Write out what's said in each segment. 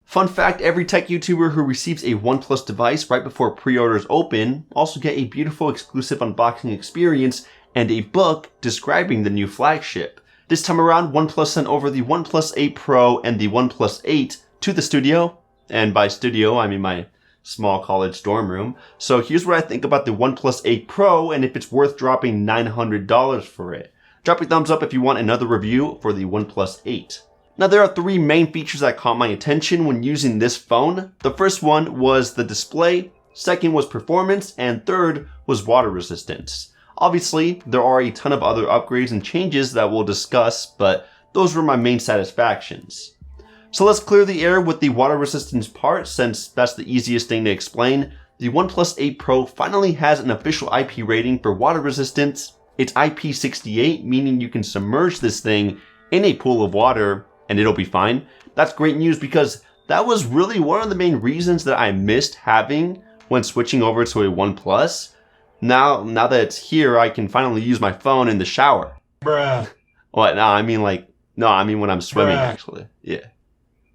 Fun fact, every tech YouTuber who receives a OnePlus device right before pre-orders open also get a beautiful exclusive unboxing experience and a book describing the new flagship. This time around, OnePlus sent over the OnePlus 8 Pro and the OnePlus 8 to the studio. And by studio, I mean my small college dorm room. So here's what I think about the OnePlus 8 Pro and if it's worth dropping $900 for it. Drop a thumbs up if you want another review for the OnePlus 8. Now there are three main features that caught my attention when using this phone. The first one was the display, second was performance, and third was water resistance. Obviously, there are a ton of other upgrades and changes that we'll discuss, but those were my main satisfactions. So let's clear the air with the water resistance part, since that's the easiest thing to explain. The OnePlus 8 Pro finally has an official IP rating for water resistance. It's IP68, meaning you can submerge this thing in a pool of water and it'll be fine. That's great news because that was really one of the main reasons that I missed having when switching over to a OnePlus. Now that it's here, I can finally use my phone in the shower. Bruh. What? No, I mean when I'm swimming, actually. Yeah,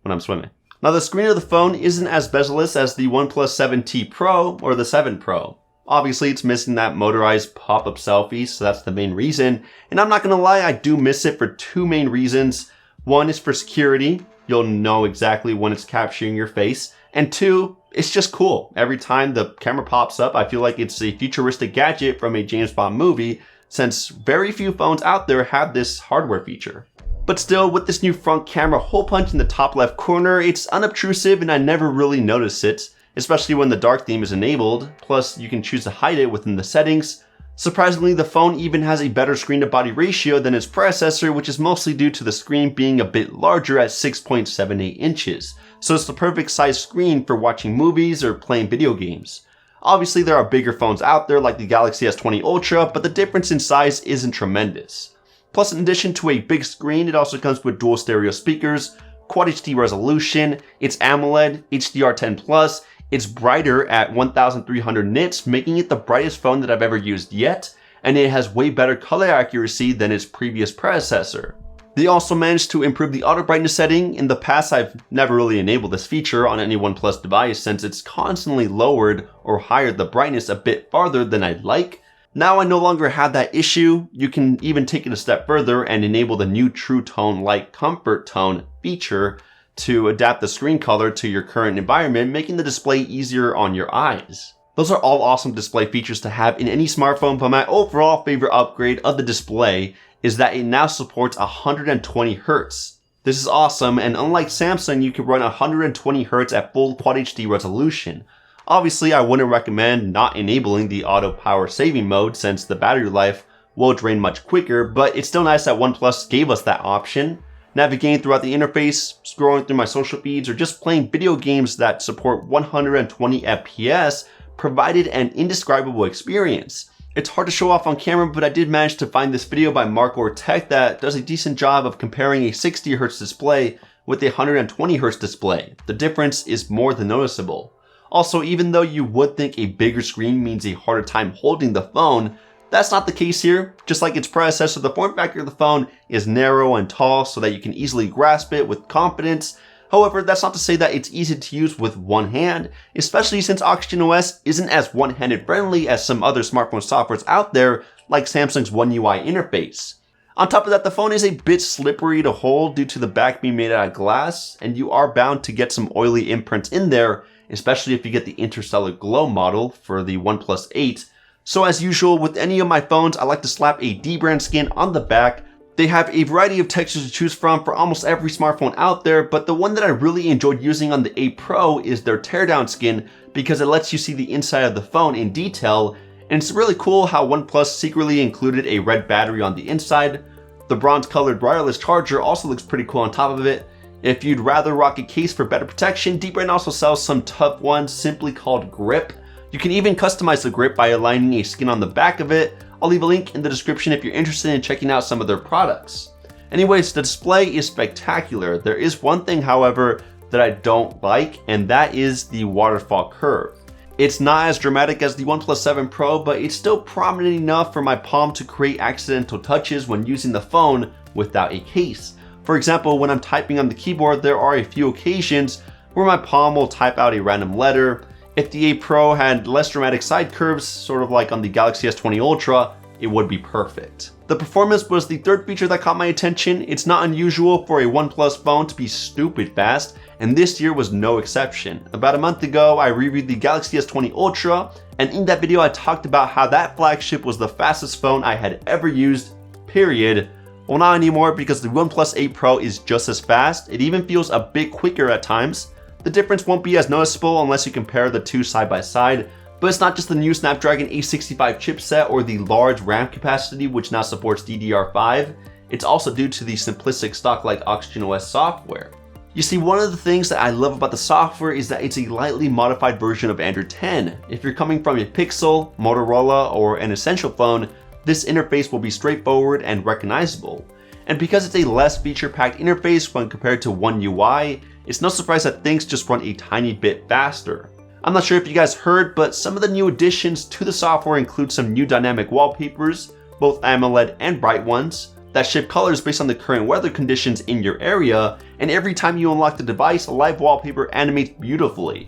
when I'm swimming. Now the screen of the phone isn't as bezel-less as the OnePlus 7T Pro or the 7 Pro. Obviously, it's missing that motorized pop-up selfie, so that's the main reason. And I'm not gonna lie, I do miss it for two main reasons. One is for security. You'll know exactly when it's capturing your face. And two, it's just cool. Every time the camera pops up, I feel like it's a futuristic gadget from a James Bond movie, since very few phones out there have this hardware feature. But still, with this new front camera hole punch in the top left corner, it's unobtrusive and I never really notice it, especially when the dark theme is enabled. Plus, you can choose to hide it within the settings. Surprisingly, the phone even has a better screen to body ratio than its predecessor, which is mostly due to the screen being a bit larger at 6.78 inches. So it's the perfect size screen for watching movies or playing video games. Obviously, there are bigger phones out there like the Galaxy S20 Ultra, but the difference in size isn't tremendous. Plus, in addition to a big screen, it also comes with dual stereo speakers, Quad HD resolution, it's AMOLED, HDR10+, it's brighter at 1300 nits, making it the brightest phone that I've ever used yet, and it has way better color accuracy than its previous predecessor. They also managed to improve the auto brightness setting. In the past, I've never really enabled this feature on any OnePlus device since it's constantly lowered or higher the brightness a bit farther than I'd like. Now I no longer have that issue. You can even take it a step further and enable the new True Tone Light Comfort Tone feature to adapt the screen color to your current environment, making the display easier on your eyes. Those are all awesome display features to have in any smartphone, but my overall favorite upgrade of the display is that it now supports 120 Hz. This is awesome, and unlike Samsung, you can run 120 Hz at full Quad HD resolution. Obviously, I wouldn't recommend not enabling the auto power saving mode since the battery life will drain much quicker, but it's still nice that OnePlus gave us that option. Navigating throughout the interface, scrolling through my social feeds, or just playing video games that support 120 FPS provided an indescribable experience. It's hard to show off on camera, but I did manage to find this video by Mark or Tech that does a decent job of comparing a 60 Hz display with a 120 Hz display. The difference is more than noticeable. Also, even though you would think a bigger screen means a harder time holding the phone, that's not the case here. Just like its predecessor, the form factor of the phone is narrow and tall so that you can easily grasp it with confidence. However, that's not to say that it's easy to use with one hand, especially since Oxygen OS isn't as one-handed friendly as some other smartphone softwares out there, like Samsung's One UI interface. On top of that, the phone is a bit slippery to hold due to the back being made out of glass, and you are bound to get some oily imprints in there, especially if you get the Interstellar Glow model for the OnePlus 8. So as usual with any of my phones, I like to slap a dbrand skin on the back. They have a variety of textures to choose from for almost every smartphone out there, but the one that I really enjoyed using on the 8 Pro is their teardown skin because it lets you see the inside of the phone in detail, and it's really cool how OnePlus secretly included a red battery on the inside. The bronze colored wireless charger also looks pretty cool on top of it. If you'd rather rock a case for better protection, dbrand also sells some tough ones simply called Grip. You can even customize the grip by aligning a skin on the back of it. I'll leave a link in the description if you're interested in checking out some of their products. Anyways, the display is spectacular. There is one thing, however, that I don't like, and that is the waterfall curve. It's not as dramatic as the OnePlus 7 Pro, but it's still prominent enough for my palm to create accidental touches when using the phone without a case. For example, when I'm typing on the keyboard, there are a few occasions where my palm will type out a random letter. If the 8 Pro had less dramatic side curves, sort of like on the Galaxy S20 Ultra, it would be perfect. The performance was the third feature that caught my attention. It's not unusual for a OnePlus phone to be stupid fast, and this year was no exception. About a month ago, I reviewed the Galaxy S20 Ultra, and in that video I talked about how that flagship was the fastest phone I had ever used, period. Well, not anymore, because the OnePlus 8 Pro is just as fast. It even feels a bit quicker at times. The difference won't be as noticeable unless you compare the two side by side, but it's not just the new Snapdragon 865 chipset or the large RAM capacity which now supports DDR5, it's also due to the simplistic stock-like OxygenOS software. You see, one of the things that I love about the software is that it's a lightly modified version of Android 10. If you're coming from a Pixel, Motorola, or an Essential phone, this interface will be straightforward and recognizable. And because it's a less feature-packed interface when compared to One UI, it's no surprise that things just run a tiny bit faster. I'm not sure if you guys heard, but some of the new additions to the software include some new dynamic wallpapers, both AMOLED and bright ones, that shift colors based on the current weather conditions in your area, and every time you unlock the device, a live wallpaper animates beautifully.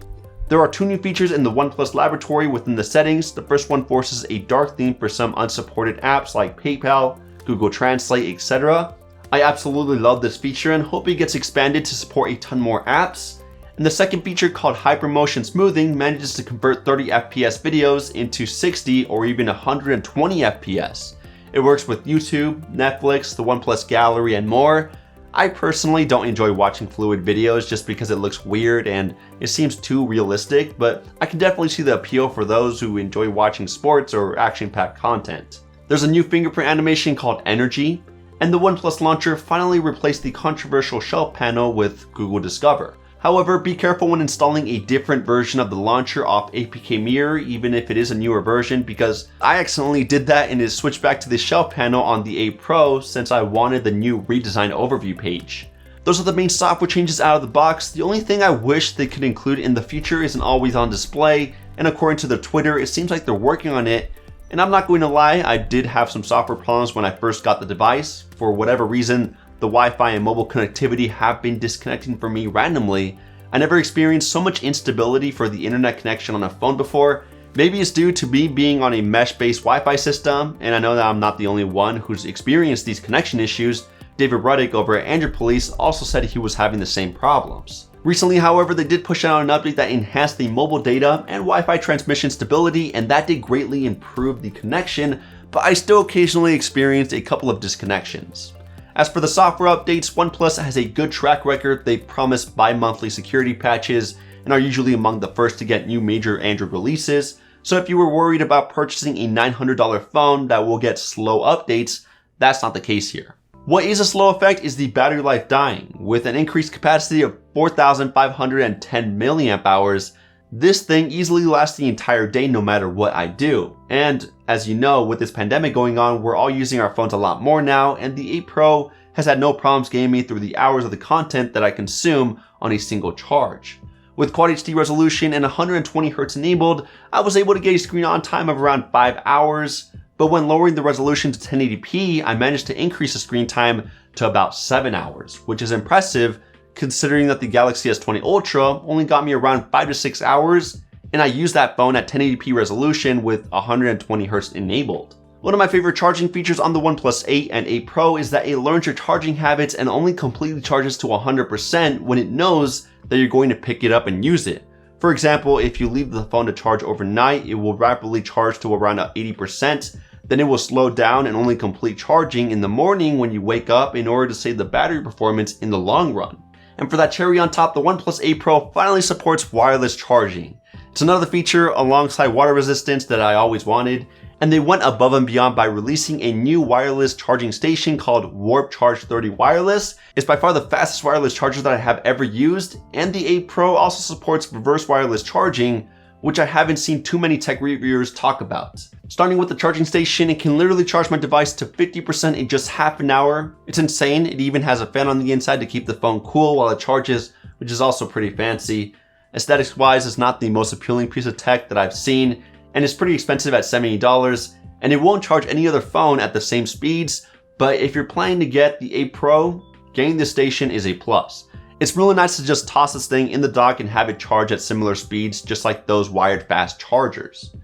There are 2 new features in the OnePlus laboratory within the settings. The first one forces a dark theme for some unsupported apps like PayPal, Google Translate, etc. I absolutely love this feature and hope it gets expanded to support a ton more apps. And the second feature, called Hypermotion Smoothing, manages to convert 30 FPS videos into 60 or even 120 FPS. It works with YouTube, Netflix, the OnePlus Gallery, and more. I personally don't enjoy watching fluid videos just because it looks weird and it seems too realistic, but I can definitely see the appeal for those who enjoy watching sports or action-packed content. There's a new fingerprint animation called Energy, and the OnePlus launcher finally replaced the controversial shelf panel with Google Discover. However, be careful when installing a different version of the launcher off APK Mirror, even if it is a newer version, because I accidentally did that and it switched back to the shelf panel on the 8 Pro since I wanted the new redesigned overview page. Those are the main software changes out of the box. The only thing I wish they could include in the future is an always-on display, and according to their Twitter, it seems like they're working on it. And I'm not going to lie, I did have some software problems when I first got the device. For whatever reason, the Wi-Fi and mobile connectivity have been disconnecting for me randomly. I never experienced so much instability for the internet connection on a phone before. Maybe it's due to me being on a mesh-based Wi-Fi system, and I know that I'm not the only one who's experienced these connection issues. David Ruddick over at Android Police also said he was having the same problems. Recently, however, they did push out an update that enhanced the mobile data and Wi-Fi transmission stability, and that did greatly improve the connection, but I still occasionally experienced a couple of disconnections. As for the software updates, OnePlus has a good track record. They promise bi-monthly security patches and are usually among the first to get new major Android releases. So if you were worried about purchasing a $900 phone that will get slow updates, that's not the case here. What is a slow effect is the battery life dying. With an increased capacity of 4,510 milliamp hours, this thing easily lasts the entire day no matter what I do. And as you know, with this pandemic going on, we're all using our phones a lot more now, and the 8 Pro has had no problems getting me through the hours of the content that I consume on a single charge. With Quad HD resolution and 120Hz enabled, I was able to get a screen on time of around 5 hours, but when lowering the resolution to 1080p, I managed to increase the screen time to about 7 hours, which is impressive considering that the Galaxy S20 Ultra only got me around 5 to 6 hours, and I used that phone at 1080p resolution with 120Hz enabled. One of my favorite charging features on the OnePlus 8 and 8 Pro is that it learns your charging habits and only completely charges to 100% when it knows that you're going to pick it up and use it. For example, if you leave the phone to charge overnight, it will rapidly charge to around 80%, then it will slow down and only complete charging in the morning when you wake up in order to save the battery performance in the long run. And for that cherry on top, the OnePlus 8 Pro finally supports wireless charging. It's another feature alongside water resistance that I always wanted, and they went above and beyond by releasing a new wireless charging station called Warp Charge 30 Wireless. It's by far the fastest wireless charger that I have ever used, and the 8 Pro also supports reverse wireless charging, which I haven't seen too many tech reviewers talk about. Starting with the charging station, it can literally charge my device to 50% in just half an hour. It's insane. It even has a fan on the inside to keep the phone cool while it charges, which is also pretty fancy. Aesthetics wise, it's not the most appealing piece of tech that I've seen, and it's pretty expensive at $70, and it won't charge any other phone at the same speeds, but if you're planning to get the 8 Pro, getting this station is a plus. It's really nice to just toss this thing in the dock and have it charge at similar speeds, just like those wired fast chargers.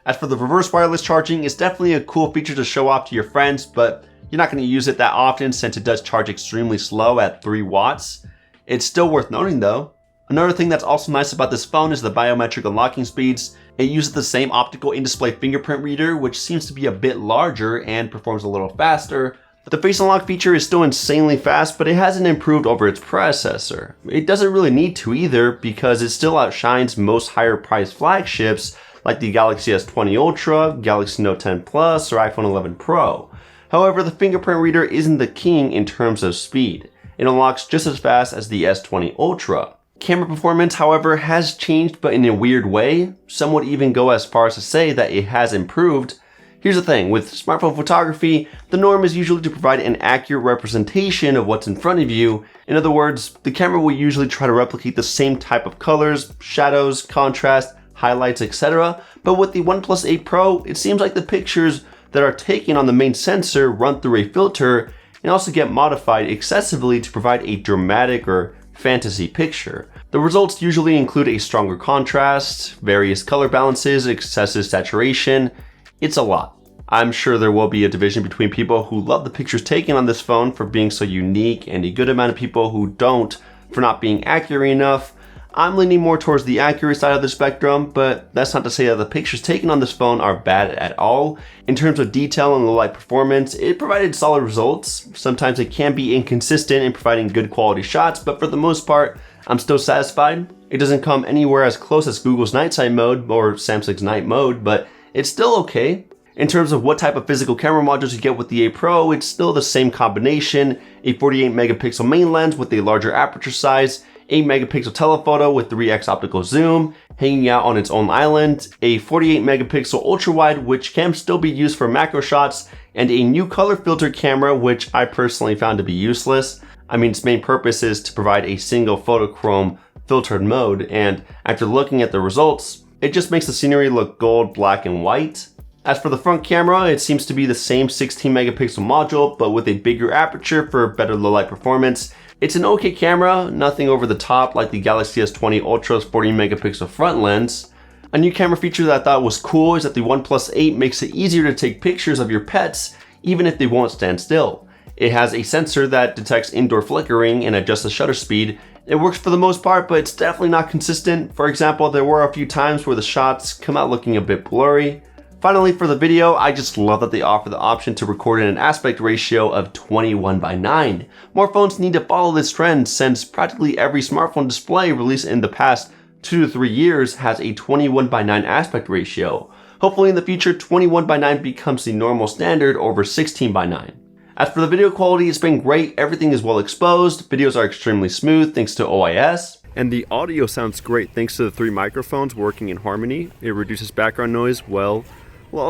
As for the reverse wireless charging, it's definitely a cool feature to show off to your friends, but you're not going to use it that often since it does charge extremely slow at 3 watts. It's still worth noting though. Another thing that's also nice about this phone is the biometric unlocking speeds. It uses the same optical in-display fingerprint reader, which seems to be a bit larger and performs a little faster. But the face unlock feature is still insanely fast, but it hasn't improved over its predecessor. It doesn't really need to either, because it still outshines most higher priced flagships like the Galaxy S20 Ultra, Galaxy Note 10 Plus, or iPhone 11 Pro. However, the fingerprint reader isn't the king in terms of speed. It unlocks just as fast as the S20 Ultra. Camera performance, however, has changed, but in a weird way. Some would even go as far as to say that it has improved. Here's the thing, with smartphone photography, the norm is usually to provide an accurate representation of what's in front of you. In other words, the camera will usually try to replicate the same type of colors, shadows, contrast, highlights, etc. But with the OnePlus 8 Pro, it seems like the pictures that are taken on the main sensor run through a filter and also get modified excessively to provide a dramatic or fantasy picture. The results usually include a stronger contrast, various color balances, excessive saturation. It's a lot. I'm sure there will be a division between people who love the pictures taken on this phone for being so unique and a good amount of people who don't for not being accurate enough. I'm leaning more towards the accurate side of the spectrum, but that's not to say that the pictures taken on this phone are bad at all. In terms of detail and low light performance, it provided solid results. Sometimes it can be inconsistent in providing good quality shots, but for the most part, I'm still satisfied. It doesn't come anywhere as close as Google's night sight mode or Samsung's night mode, but it's still okay. In terms of what type of physical camera modules you get with the 8 Pro, it's still the same combination: a 48 megapixel main lens with a larger aperture size, 8 megapixel telephoto with 3x optical zoom, hanging out on its own island, a 48 megapixel ultra wide which can still be used for macro shots, and a new color filter camera which I personally found to be useless. I mean, its main purpose is to provide a single photochrome filtered mode, and after looking at the results, it just makes the scenery look gold, black, and white. As for the front camera, it seems to be the same 16 megapixel module, but with a bigger aperture for better low light performance. It's an okay camera, nothing over the top like the Galaxy S20 Ultra's 40 megapixel front lens. A new camera feature that I thought was cool is that the OnePlus 8 makes it easier to take pictures of your pets, even if they won't stand still. It has a sensor that detects indoor flickering and adjusts the shutter speed. It works for the most part, but it's definitely not consistent. For example, there were a few times where the shots come out looking a bit blurry. Finally, for the video, I just love that they offer the option to record in an aspect ratio of 21:9. More phones need to follow this trend since practically every smartphone display released in the past 2 to 3 years has a 21:9 aspect ratio. Hopefully in the future, 21:9 becomes the normal standard over 16:9. As for the video quality, it's been great. Everything is well exposed. Videos are extremely smooth thanks to OIS. And the audio sounds great thanks to the 3 microphones working in harmony. It reduces background noise while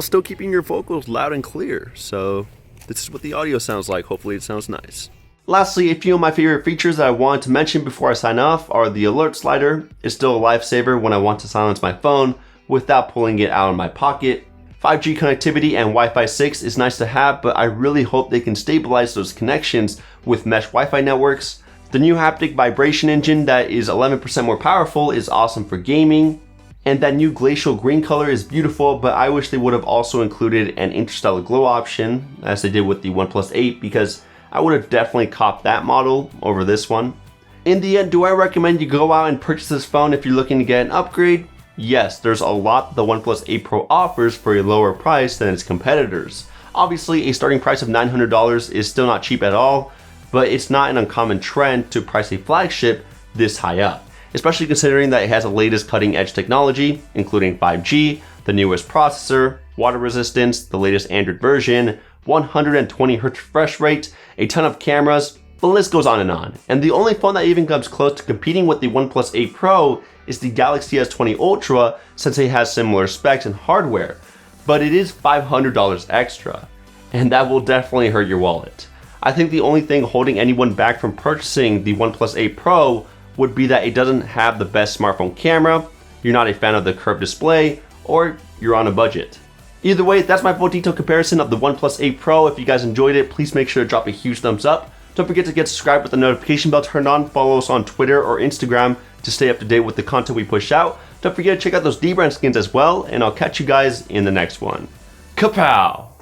still keeping your vocals loud and clear. So this is what the audio sounds like. Hopefully it sounds nice. Lastly, a few of my favorite features that I wanted to mention before I sign off are the alert slider. It's still a lifesaver when I want to silence my phone without pulling it out of my pocket. 5G connectivity and Wi-Fi 6 is nice to have, but I really hope they can stabilize those connections with mesh Wi-Fi networks. The new haptic vibration engine that is 11% more powerful is awesome for gaming. And that new glacial green color is beautiful, but I wish they would have also included an interstellar glow option as they did with the OnePlus 8, because I would have definitely copped that model over this one. In the end, do I recommend you go out and purchase this phone if you're looking to get an upgrade? Yes, there's a lot the OnePlus 8 Pro offers for a lower price than its competitors. Obviously, a starting price of $900 is still not cheap at all, but it's not an uncommon trend to price a flagship this high up, especially considering that it has the latest cutting edge technology, including 5G, the newest processor, water resistance, the latest Android version, 120Hz refresh rate, a ton of cameras, the list goes on. And the only phone that even comes close to competing with the OnePlus 8 Pro is the Galaxy S20 Ultra, since it has similar specs and hardware, but it is $500 extra, and that will definitely hurt your wallet. I think the only thing holding anyone back from purchasing the OnePlus 8 Pro would be that it doesn't have the best smartphone camera, you're not a fan of the curved display, or you're on a budget. Either way, that's my full detailed comparison of the OnePlus 8 Pro. If you guys enjoyed it, please make sure to drop a huge thumbs up. Don't forget to get subscribed with the notification bell turned on. Follow us on Twitter or Instagram to stay up to date with the content we push out. Don't forget to check out those dbrand skins as well, and I'll catch you guys in the next one. Kapow!